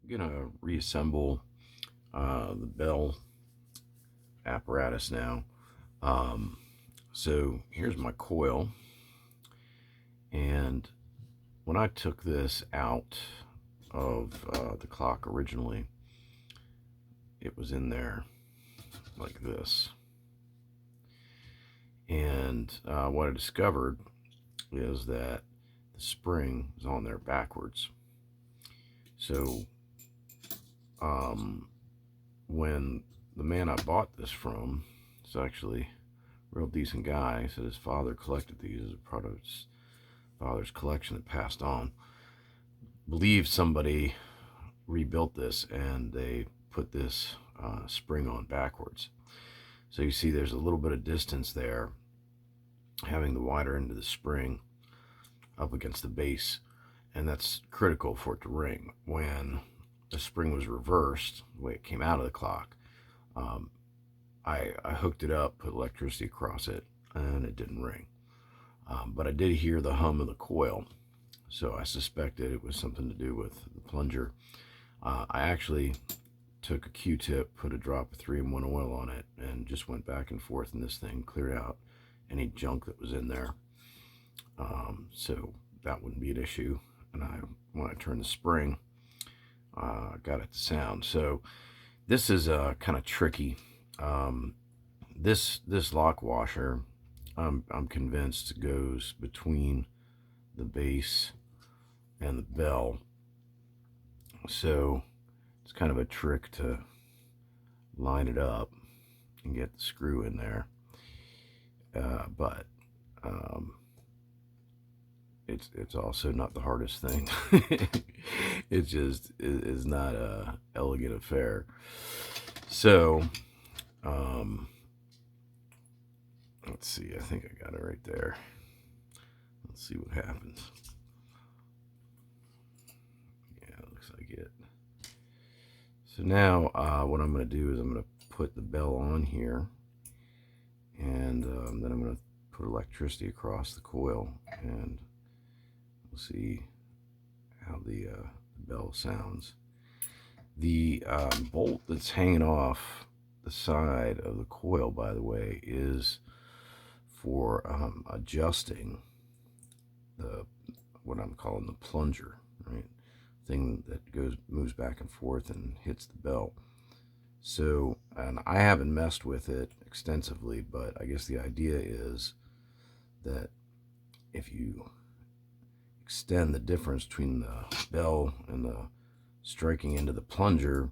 gonna reassemble the bell apparatus now. Um, so here's my coil, and when I took this out of the clock originally, it was in there like this. And what I discovered is that the spring is on there backwards. So when the man I bought this from, it's actually a real decent guy. He said his father collected these as a part of his father's collection that passed on. Believe somebody rebuilt this and they put this spring on backwards. So you see there's a little bit of distance there, having the wider end of the spring up against the base, and that's critical for it to ring. When the spring was reversed, the way it came out of the clock, I hooked it up, put electricity across it, and it didn't ring. But I did hear the hum of the coil, so I suspected it was something to do with the plunger. I actually took a Q-tip, put a drop of 3-in-1 oil on it, and just went back and forth in this thing, cleared out any junk that was in there. So that wouldn't be an issue. And when I turned the spring, got it to sound. So this is kind of tricky. This lock washer, I'm convinced, goes between the base and the bell. So it's kind of a trick to line it up and get the screw in there. But it's also not the hardest thing. It just is not a elegant affair. So let's see, I think I got it right there. Let's see what happens. Yeah, it looks like it. So now what I'm going to do is I'm going to put the bell on here, and then I'm going to put electricity across the coil, and we'll see how the bell sounds. The bolt that's hanging off the side of the coil, by the way, is for adjusting the what I'm calling the plunger, right? Thing that moves back and forth and hits the bell. So, and I haven't messed with it extensively, but I guess the idea is that if you extend the difference between the bell and the striking into the plunger,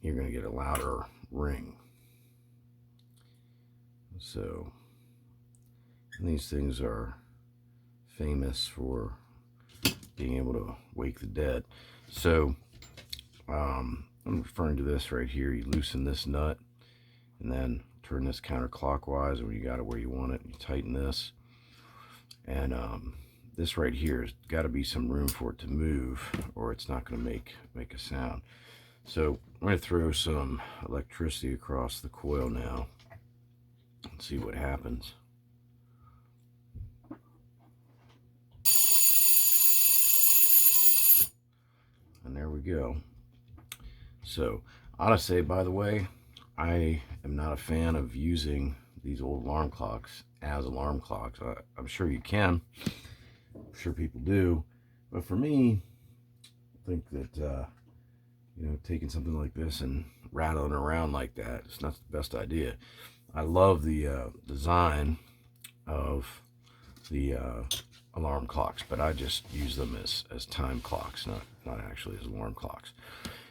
you're going to get a louder ring. So, and these things are famous for being able to wake the dead. So I'm referring to this right here. You loosen this nut and then turn this counterclockwise, and when you got it where you want it, you tighten this. And this right here has got to be some room for it to move, or it's not going to make a sound. So I'm going to throw some electricity across the coil now and see what happens. And there we go. So I ought to say, by the way, I am not a fan of using these old alarm clocks as alarm clocks. I'm sure you can. I'm sure people do. But for me, I think that, taking something like this and rattling around like that, it's not the best idea. I love the design of the alarm clocks, but I just use them as time clocks, not actually as alarm clocks.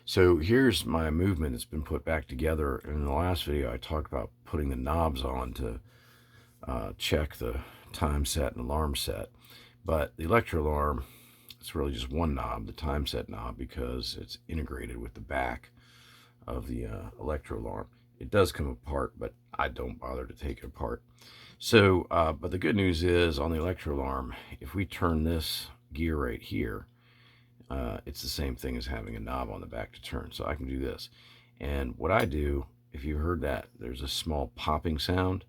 So here's my movement. It's been put back together. In the last video, I talked about putting the knobs on to check the time set and alarm set. But the Electrolarm, it's really just one knob, the time set knob, because it's integrated with the back of the Electrolarm. It does come apart, but I don't bother to take it apart. So, but the good news is on the Electrolarm, if we turn this gear right here, it's the same thing as having a knob on the back to turn. So I can do this. And what I do, if you heard that, there's a small popping sound.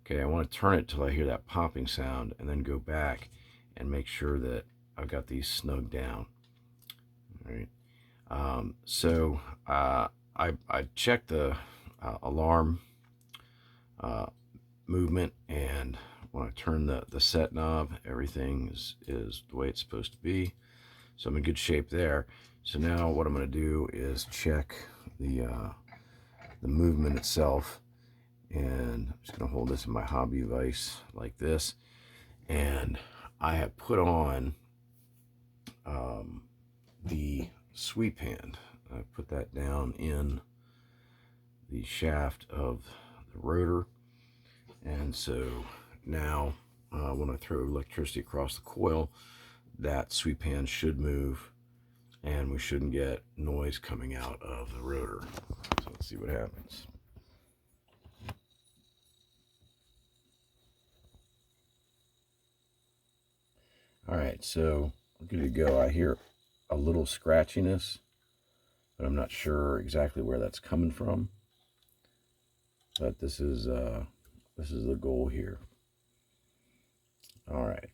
Okay, I want to turn it till I hear that popping sound, and then go back and make sure that I've got these snug down. All right. I checked the alarm movement, and when I turn the set knob, everything is the way it's supposed to be. So I'm in good shape there. So now what I'm going to do is check the movement itself, and I'm just going to hold this in my hobby vise like this, and I have put on the sweep hand. I put that down in the shaft of the rotor, and so now when I throw electricity across the coil, that sweep hand should move, and we shouldn't get noise coming out of the rotor. So let's see what happens. All right, so we're good to go. I hear a little scratchiness, but I'm not sure exactly where that's coming from. But this is the goal here. All right.